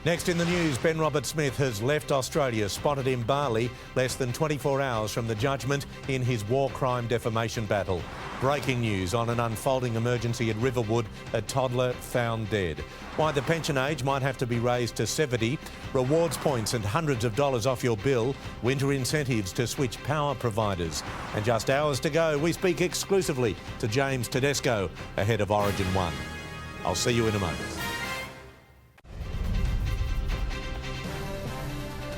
Next in the news, Ben Roberts-Smith has left Australia, spotted in Bali less than 24 hours from the judgment in his war crime defamation battle. Breaking news on an unfolding emergency at Riverwood, a toddler found dead. Why the pension age might have to be raised to 70, rewards points and hundreds of dollars off your bill, winter incentives to switch power providers. And just hours to go, we speak exclusively to James Tedesco ahead of Origin 1. I'll see you in a moment.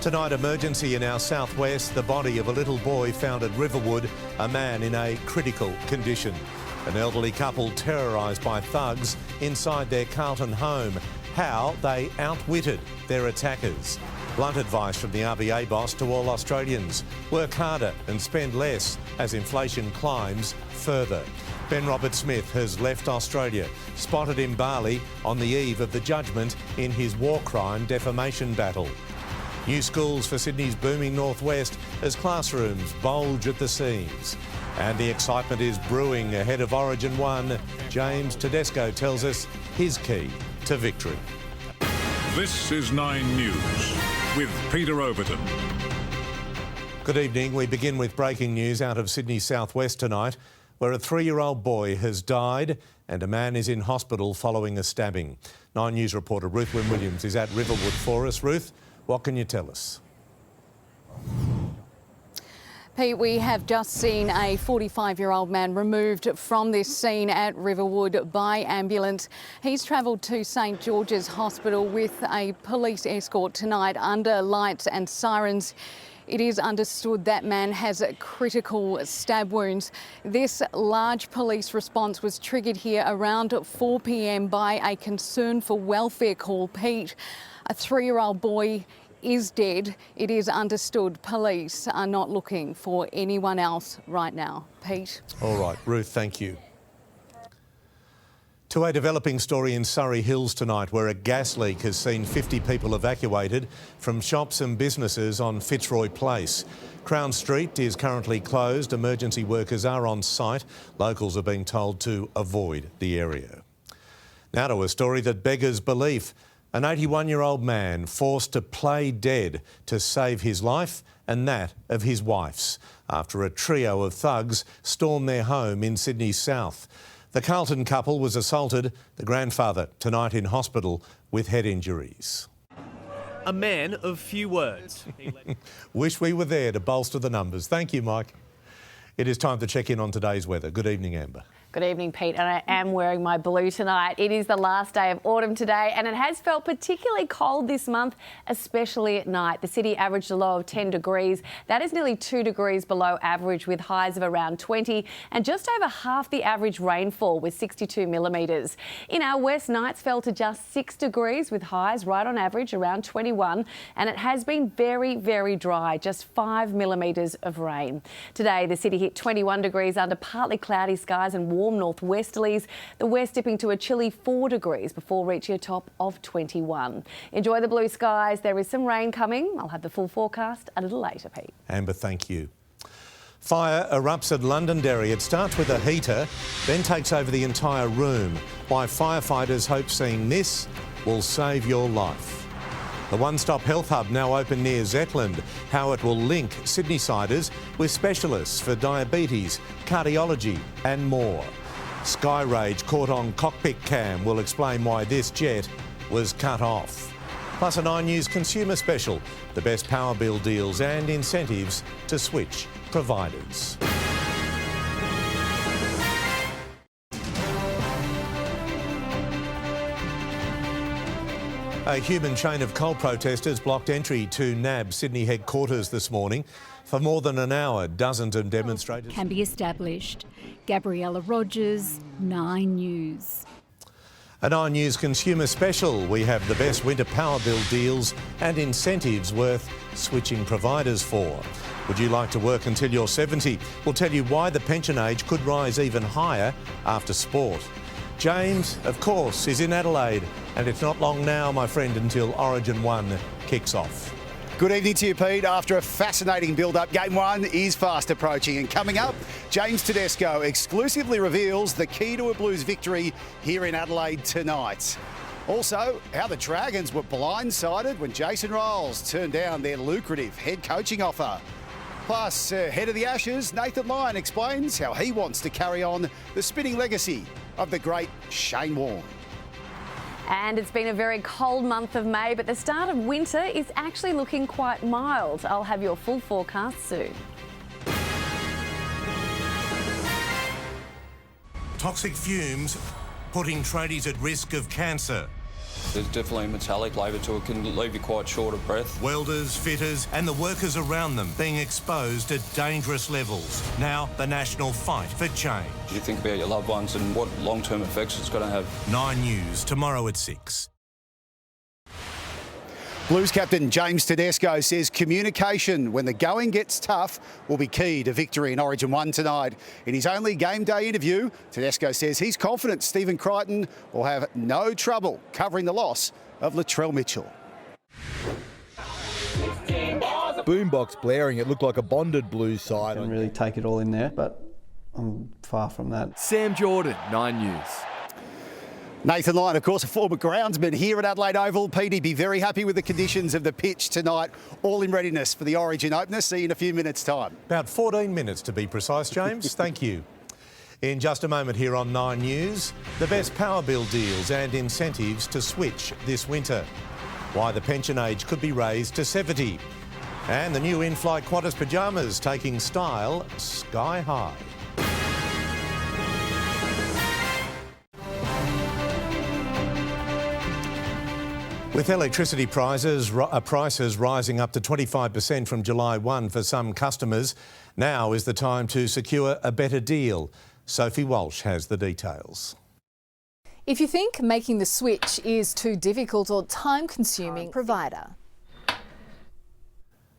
Tonight, emergency in our southwest, the body of a little boy found at Riverwood, a man in a critical condition. An elderly couple terrorised by thugs inside their Carlton home. How they outwitted their attackers. Blunt advice from the RBA boss to all Australians. Work harder and spend less as inflation climbs further. Ben Roberts-Smith has left Australia, spotted in Bali on the eve of the judgment in his war crime defamation battle. New schools for Sydney's booming northwest as classrooms bulge at the seams. And the excitement is brewing ahead of Origin 1. James Tedesco tells us his key to victory. This is 9 News with Peter Overton. Good evening. We begin with breaking news out of Sydney's southwest tonight, where a 3-year-old boy has died and a man is in hospital following a stabbing. 9 News reporter Ruth Wynne-Williams is at Riverwood for us. Ruth, what can you tell us? Pete, we have just seen a 45-year-old man removed from this scene at Riverwood by ambulance. He's travelled to St George's Hospital with a police escort tonight under lights and sirens. It is understood that man has critical stab wounds. This large police response was triggered here around 4 p.m. by a concern for welfare call. Pete, a 3-year-old boy is dead. It is understood police are not looking for anyone else right now. Pete? All right, Ruth, thank you. To a developing story in Surrey Hills tonight, where a gas leak has seen 50 people evacuated from shops and businesses on Fitzroy Place. Crown Street is currently closed. Emergency workers are on site. Locals are being told to avoid the area. Now to a story that beggars belief. An 81-year-old man forced to play dead to save his life and that of his wife's after a trio of thugs stormed their home in Sydney's south. The Carlton couple was assaulted, the grandfather tonight in hospital with head injuries. A man of few words. Wish we were there to bolster the numbers. Thank you, Mike. It is time to check in on today's weather. Good evening, Amber. Good evening, Pete, and I am wearing my blue tonight. It is the last day of autumn today, and it has felt particularly cold this month, especially at night. The city averaged a low of 10 degrees. That is nearly 2 degrees below average, with highs of around 20 and just over half the average rainfall with 62 millimetres. In our west, nights fell to just 6 degrees with highs right on average around 21, and it has been very, very dry, just 5 millimetres of rain. Today, the city hit 21 degrees under partly cloudy skies and warm northwesterlies, the west dipping to a chilly 4 degrees before reaching a top of 21. Enjoy the blue skies. There is some rain coming. I'll have the full forecast a little later, Pete. Amber, thank you. Fire erupts at Londonderry. It starts with a heater, then takes over the entire room. Why firefighters hope seeing this will save your life. The one-stop health hub now open near Zetland. How it will link Sydney-siders with specialists for diabetes, cardiology and more. Sky Rage caught on cockpit cam will explain why this jet was cut off. Plus a 9 News consumer special, the best power bill deals and incentives to switch providers. A human chain of coal protesters blocked entry to NAB Sydney headquarters this morning. For more than an hour, dozens of demonstrators can be established. Gabriella Rogers, 9 News. A 9 News consumer special. We have the best winter power bill deals and incentives worth switching providers for. Would you like to work until you're 70? We'll tell you why the pension age could rise even higher after sport. James, of course, is in Adelaide, and it's not long now, my friend, until Origin 1 kicks off. Good evening to you, Pete. After a fascinating build-up, Game 1 is fast approaching. And coming up, James Tedesco exclusively reveals the key to a Blues victory here in Adelaide tonight. Also, how the Dragons were blindsided when Jason Riles turned down their lucrative head coaching offer. Plus, head of the Ashes, Nathan Lyon explains how he wants to carry on the spinning legacy of the great Shane Warne. And it's been a very cold month of May, but the start of winter is actually looking quite mild. I'll have your full forecast soon. Toxic fumes putting tradies at risk of cancer. There's definitely a metallic labour to it, can leave you quite short of breath. Welders, fitters and the workers around them being exposed at dangerous levels. Now the national fight for change. You think about your loved ones and what long-term effects it's going to have. 9 News, tomorrow at 6. Blues captain James Tedesco says communication when the going gets tough will be key to victory in Origin 1 tonight. In his only game day interview, Tedesco says he's confident Stephen Crichton will have no trouble covering the loss of Latrell Mitchell. Boombox blaring, it looked like a bonded Blues side. I can really take it all in there, but I'm far from that. Sam Jordan, 9 News. Nathan Lyon, of course, a former groundsman here at Adelaide Oval. Petey, be very happy with the conditions of the pitch tonight. All in readiness for the Origin opener. See you in a few minutes' time. About 14 minutes to be precise, James. Thank you. In just a moment here on 9 News, the best power bill deals and incentives to switch this winter. Why the pension age could be raised to 70. And the new in-flight Qantas pyjamas taking style sky high. With electricity prices rising up to 25% from July 1 for some customers, now is the time to secure a better deal. Sophie Walsh has the details. If you think making the switch is too difficult or time-consuming, provider.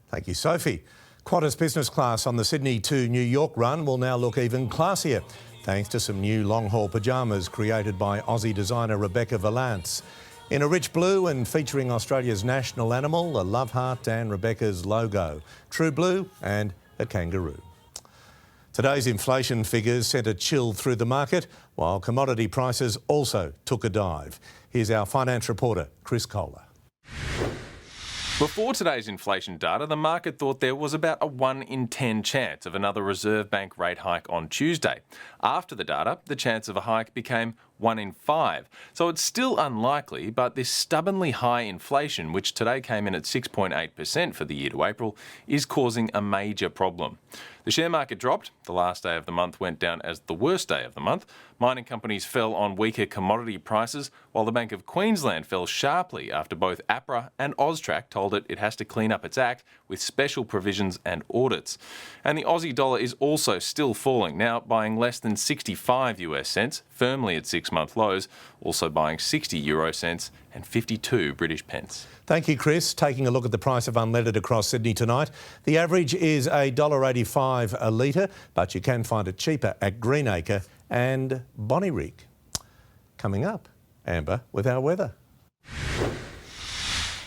Thank you, Sophie. Qantas business class on the Sydney to New York run will now look even classier, thanks to some new long-haul pyjamas created by Aussie designer Rebecca Valance. In a rich blue and featuring Australia's national animal, a love heart and Rebecca's logo, true blue and a kangaroo. Today's inflation figures sent a chill through the market, while commodity prices also took a dive. Here's our finance reporter, Chris Kohler. Before today's inflation data, the market thought there was about a 1 in 10 chance of another Reserve Bank rate hike on Tuesday. After the data, the chance of a hike became 1 in 5. So it's still unlikely, but this stubbornly high inflation, which today came in at 6.8% for the year to April, is causing a major problem. The share market dropped. The last day of the month went down as the worst day of the month. Mining companies fell on weaker commodity prices, while the Bank of Queensland fell sharply after both APRA and AUSTRAC told it has to clean up its act with special provisions and audits. And the Aussie dollar is also still falling, now buying less than 65 US cents, firmly at 6-month lows, also buying 60 euro cents and 52 British pence. Thank you, Chris. Taking a look at the price of unleaded across Sydney tonight. The average is $1.85 a litre, but you can find it cheaper at Greenacre and Bonnyrigg. Coming up, Amber with our weather.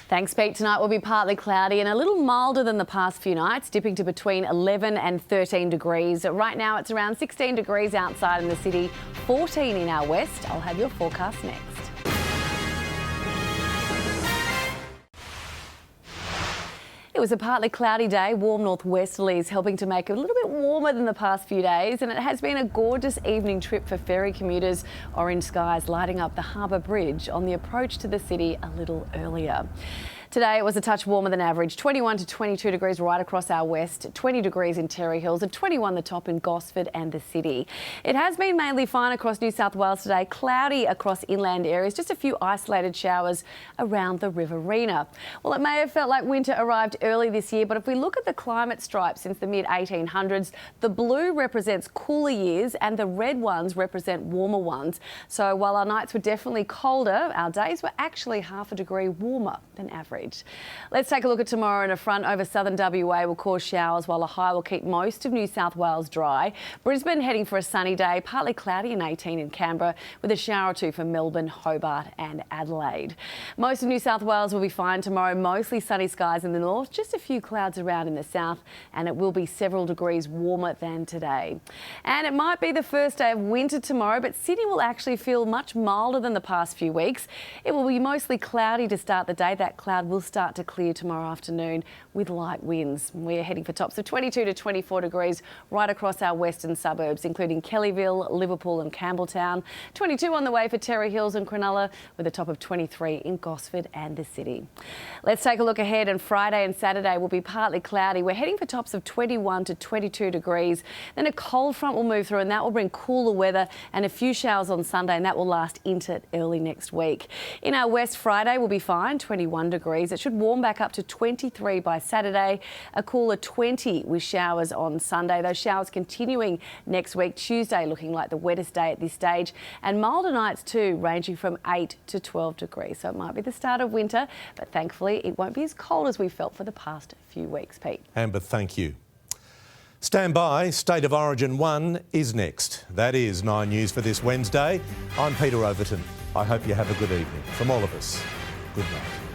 Thanks, Pete. Tonight will be partly cloudy and a little milder than the past few nights, dipping to between 11 and 13 degrees. Right now it's around 16 degrees outside in the city, 14 in our west. I'll have your forecast next. It was a partly cloudy day, warm northwesterlies helping to make it a little bit warmer than the past few days, and it has been a gorgeous evening trip for ferry commuters. Orange skies lighting up the Harbour Bridge on the approach to the city a little earlier. Today it was a touch warmer than average, 21 to 22 degrees right across our west, 20 degrees in Terry Hills and 21 the top in Gosford and the city. It has been mainly fine across New South Wales today, cloudy across inland areas, just a few isolated showers around the Riverina. Well, it may have felt like winter arrived early this year, but if we look at the climate stripes since the mid-1800s, the blue represents cooler years and the red ones represent warmer ones. So while our nights were definitely colder, our days were actually half a degree warmer than average. average. Let's take a look at tomorrow, and a front over southern WA will cause showers while a high will keep most of New South Wales dry. Brisbane heading for a sunny day, partly cloudy and 18 in Canberra, with a shower or two for Melbourne, Hobart and Adelaide. Most of New South Wales will be fine tomorrow, mostly sunny skies in the north, just a few clouds around in the south, and it will be several degrees warmer than today. And it might be the first day of winter tomorrow, but Sydney will actually feel much milder than the past few weeks. It will be mostly cloudy to start the day. That cloud will start to clear tomorrow afternoon with light winds. We're heading for tops of 22 to 24 degrees right across our western suburbs, including Kellyville, Liverpool and Campbelltown. 22 on the way for Terry Hills and Cronulla, with a top of 23 in Gosford and the city. Let's take a look ahead, and Friday and Saturday will be partly cloudy. We're heading for tops of 21 to 22 degrees. Then a cold front will move through, and that will bring cooler weather and a few showers on Sunday, and that will last into early next week. In our west, Friday will be fine, 21 degrees. It should warm back up to 23 by Saturday, a cooler 20 with showers on Sunday. Those showers continuing next week. Tuesday looking like the wettest day at this stage, and milder nights too, ranging from 8 to 12 degrees. So it might be the start of winter, but thankfully it won't be as cold as we felt for the past few weeks, Pete. Amber, thank you. Stand by, State of Origin 1 is next. That is 9 News for this Wednesday. I'm Peter Overton. I hope you have a good evening. From all of us, good night.